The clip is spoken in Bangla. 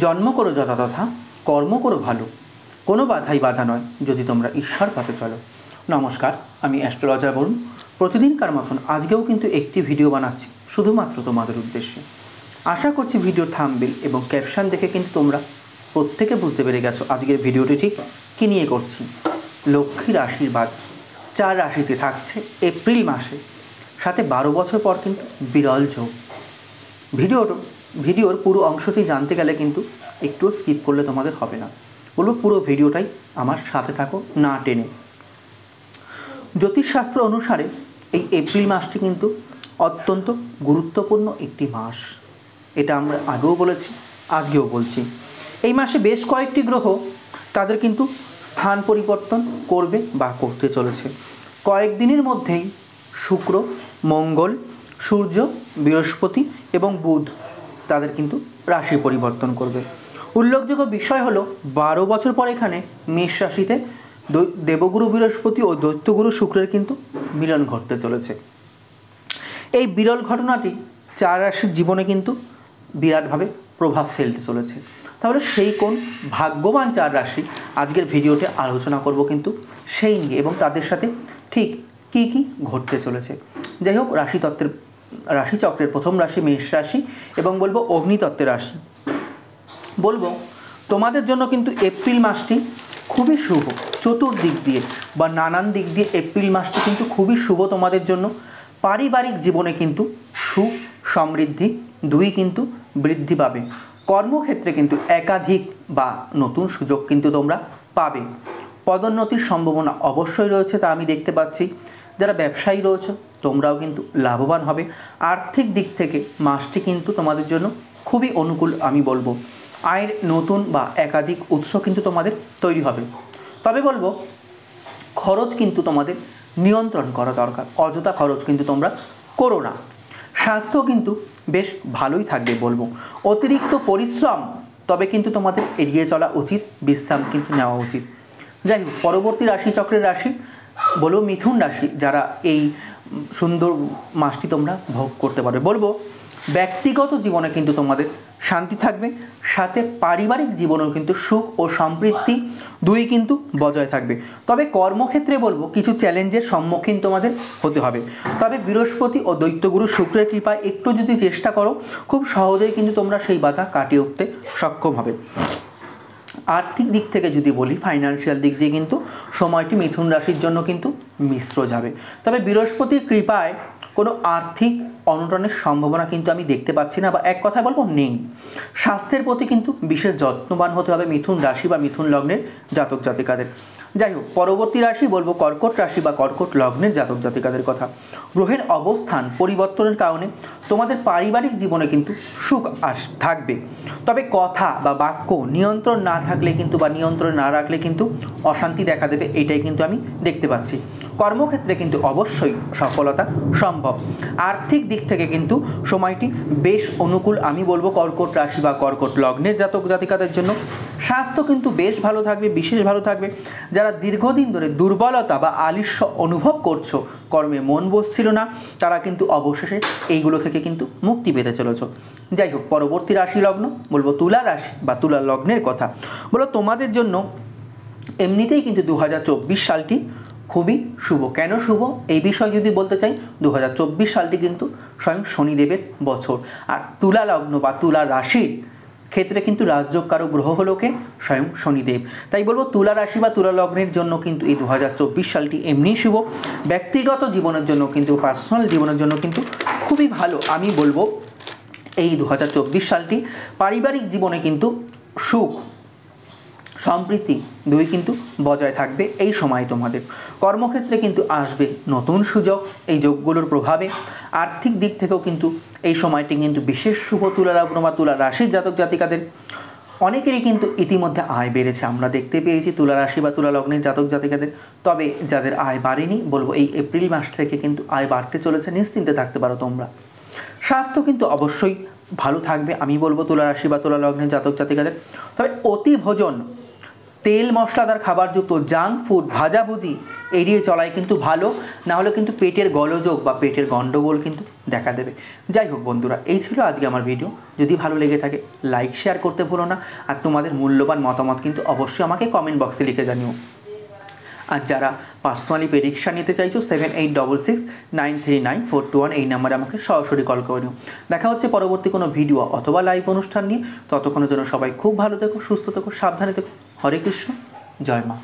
জন্ম করো যথাতথা, কর্ম করো ভালো, কোনো বাধাই বাধা নয় যদি তোমরা ঈশ্বর পথে চলো। নমস্কার, আমি অ্যাস্ট্রোলজার বরুণ। প্রতিদিনকার মতন আজকেও কিন্তু একটি ভিডিও বানাচ্ছি শুধুমাত্র তোমাদের উদ্দেশ্যে। আশা করছি ভিডিওর থাম্বনেল এবং ক্যাপশন দেখে কিন্তু তোমরা প্রত্যেকে বুঝতে পেরে গেছো আজকের ভিডিওটি ঠিক কী নিয়ে করছি। লক্ষ্মীর আশীর্বাদ 4 রাশিতে থাকছে এপ্রিল মাসে, সাথে 12 বছর পর কিন্তু বিরল যোগ। ভিডিওর পুরো অংশটি জানতে গেলে কিন্তু একটু স্কিপ করলে তোমাদের হবে না। বলবো পুরো ভিডিওটাই আমার সাথে থাকো, না টেনে। জ্যোতিষশাস্ত্র অনুসারে এই এপ্রিল মাসটি কিন্তু অত্যন্ত গুরুত্বপূর্ণ একটি মাস। এটা আমরা আগেও বলেছি, আজকেও বলছি। এই মাসে বেশ কয়েকটি গ্রহ তাদের কিন্তু স্থান পরিবর্তন করবে বা করতে চলেছে। কয়েকদিনের মধ্যেই শুক্র, মঙ্গল, সূর্য, বৃহস্পতি এবং বুধ তাদের কিন্তু রাশি পরিবর্তন করবে। উল্লেখযোগ্য বিষয় হলো 12 বছর পর এখানে মেষ রাশিতে দেবগুরু বৃহস্পতি ও দৈত্যগুরু শুক্রের কিন্তু মিলন ঘটতে চলেছে। এই বিরল ঘটনাটি 4 রাশির জীবনে কিন্তু বিরাটভাবে প্রভাব ফেলতে চলেছে। তাহলে সেই কোন ভাগ্যবান 4 রাশি আজকের ভিডিওতে আলোচনা করব কিন্তু সেই নিয়ে, এবং তাদের সাথে ঠিক কী কী ঘটতে চলেছে। যাই হোক, রাশিচক্রের প্রথম রাশি মেষ রাশি, এবং বলবো অগ্নিতত্ত্বের রাশি। বলবো তোমাদের জন্য কিন্তু এপ্রিল মাসটি খুবই শুভ। চতুর্দিক দিয়ে বা নানান দিক দিয়ে এপ্রিল মাসটি কিন্তু খুবই শুভ তোমাদের জন্য। পারিবারিক জীবনে কিন্তু সুখ সমৃদ্ধি দুই কিন্তু বৃদ্ধি পাবে। কর্মক্ষেত্রে কিন্তু একাধিক বা নতুন সুযোগ কিন্তু তোমরা পাবে। পদোন্নতির সম্ভাবনা অবশ্যই রয়েছে, তা আমি দেখতে পাচ্ছি। যারা ব্যবসায়ী রয়েছে তোমরাও কিন্তু লাভবান হবে। আর্থিক দিক থেকে মাসটি কিন্তু তোমাদের জন্য খুবই অনুকূল আমি বলবো। আয়ের নতুন বা একাধিক উৎস কিন্তু তোমাদের তৈরি হবে। তবে বলবো খরচ কিন্তু তোমাদের নিয়ন্ত্রণ করা দরকার। অযথা খরচ কিন্তু তোমরা করো না। স্বাস্থ্য কিন্তু বেশ ভালোই থাকবে বলবো। অতিরিক্ত পরিশ্রম তবে কিন্তু তোমাদের এড়িয়ে চলা উচিত, বিশ্রাম কিন্তু নেওয়া উচিত। যাই হোক, পরবর্তী রাশিচক্রের রাশি বলবো মিথুন রাশি। যারা এই সুন্দর মাসটি তোমরা ভোগ করতে পারবে। বলবো ব্যক্তিগত জীবনে কিন্তু তোমাদের শান্তি থাকবে, সাথে পারিবারিক জীবনেও কিন্তু সুখ ও সম্পৃক্তি দুই কিন্তু বজায় থাকবে। তবে কর্মক্ষেত্রে বলবো কিছু চ্যালেঞ্জের সম্মুখীন তোমাদের হতে হবে। তবে বৃহস্পতি ও দৈত্যগুরু শুক্রের কৃপায় একটু যদি চেষ্টা করো, খুব সহজেই কিন্তু তোমরা সেই বাধা কাটিয়ে উঠতে সক্ষম হবে। আর্থিক দিক থেকে যদি বলি, ফাইন্যান্সিয়াল দিক দিয়ে কিন্তু সময়টি মিথুন রাশির জন্য কিন্তু মিশ্র যাবে। তবে বৃহস্পতির কৃপায় কোনো আর্থিক অনটনের সম্ভাবনা কিন্তু আমি দেখতে পাচ্ছি না, বা এক কথায় বলবো নেই। স্বাস্থ্যের প্রতি কিন্তু বিশেষ যত্নবান হতে হবে মিথুন রাশি বা মিথুন লগ্নের জাতক জাতিকাদের। যাই হোক, পরবর্তী রাশি বলবো কর্কট রাশি বা কর্কট লগ্নের জাতক জাতিকাদের কথা। গ্রহের অবস্থান পরিবর্তনের কারণে তোমাদের পারিবারিক জীবনে কিন্তু সুখ থাকবে। তবে কথা বা বাক্য নিয়ন্ত্রণ না থাকলে কিন্তু বা নিয়ন্ত্রণ না রাখলে কিন্তু অশান্তি দেখা দেবে, এটাই কিন্তু আমি দেখতে পাচ্ছি। কর্মক্ষেত্রে কিন্তু অবশ্যই সফলতা সম্ভব। আর্থিক দিক থেকে কিন্তু সময়টি বেশ অনুকূল আমি বলবো কর্কট রাশি বা কর্কট লগ্নের জাতক জাতিকাদের জন্য। স্বাস্থ্য কিন্তু বেশ ভালো থাকবে, বিশেষ ভালো থাকবে। যারা দীর্ঘদিন ধরে দুর্বলতা বা আলস্য অনুভব করছো, কর্মে মন বসছিল না, তারা কিন্তু অবশেষে এইগুলো থেকে কিন্তু মুক্তি পেতে চলেছ। যাই হোক, পরবর্তী রাশি লগ্ন বলবো তুলা রাশি বা তুলা লগ্নের কথা। বলো তোমাদের জন্য এমনিতেই কিন্তু 2024 সালটি খুবই শুভ। কেন শুভ এই বিষয়ে যদি বলতে চাই, 2024 সালটি কিন্তু স্বয়ং শনিদেবের বছর। আর তুলা লগ্ন বা তুলা রাশির ক্ষেত্রে কিন্তু রাজযোগকারক গ্রহ হলো কে? স্বয়ং শনিদেব। তাই বলবো তুলা রাশি বা তুলা লগ্নের জন্য কিন্তু এই 2024 সালটি এমনিই শুভ। ব্যক্তিগত জীবনের জন্য কিন্তু, পার্সোনাল জীবনের জন্য কিন্তু খুবই ভালো আমি বলবো এই 2024 সালটি। পারিবারিক জীবনে কিন্তু সুখ সম্প্রীতি দুই কিন্তু বজায় থাকবে এই সময় তোমাদের। কর্মক্ষেত্রে কিন্তু আসবে নতুন সুযোগ এই যোগগুলোর প্রভাবে। আর্থিক দিক থেকেও কিন্তু এই সময়টি কিন্তু বিশেষ শুভ তুলা লগ্ন বা তুলা রাশির জাতক জাতিকাদের। অনেকেরই কিন্তু ইতিমধ্যে আয় বেড়েছে, আমরা দেখতে পেয়েছি তুলা রাশি বা তুলা লগ্নের জাতক জাতিকাদের। তবে যাদের আয় বাড়েনি, বলবো এই এপ্রিল মাস থেকে কিন্তু আয় বাড়তে চলেছে, নিশ্চিন্তে থাকতে পারো তোমরা। স্বাস্থ্য কিন্তু অবশ্যই ভালো থাকবে আমি বলবো তুলা রাশি বা তুলা লগ্নের জাতক জাতিকাদের। তবে অতি ভোজন তেল মশলাদার খাবারযুক্ত জাঙ্ক ফুড ভাজাভুজি এড়িয়ে চলাই কিন্তু ভালো, না হলে কিন্তু পেটের গোলযোগ বা পেটের গণ্ডগোল কিন্তু দেখা দেবে। যাই হোক বন্ধুরা, এই ছিল আজকে আমার ভিডিও। যদি ভালো লেগে থাকে লাইক শেয়ার করতে ভুলো না, আর তোমাদের মূল্যবান মতামত কিন্তু অবশ্যই আমাকে কমেন্ট বক্সে লিখে জানিও। আর যারা পার্সোনালি প্রেডিকশান নিতে চাইছো 7866939421 এই নাম্বারে আমাকে সরাসরি কল করে নিও। দেখা হচ্ছে পরবর্তী কোনো ভিডিও অথবা লাইভ অনুষ্ঠান নিয়ে। ততক্ষণের জন্য সবাই খুব ভালো থেকো, সুস্থ থেকো, সাবধানে থেকো। হরে কৃষ্ণ, জয় মা।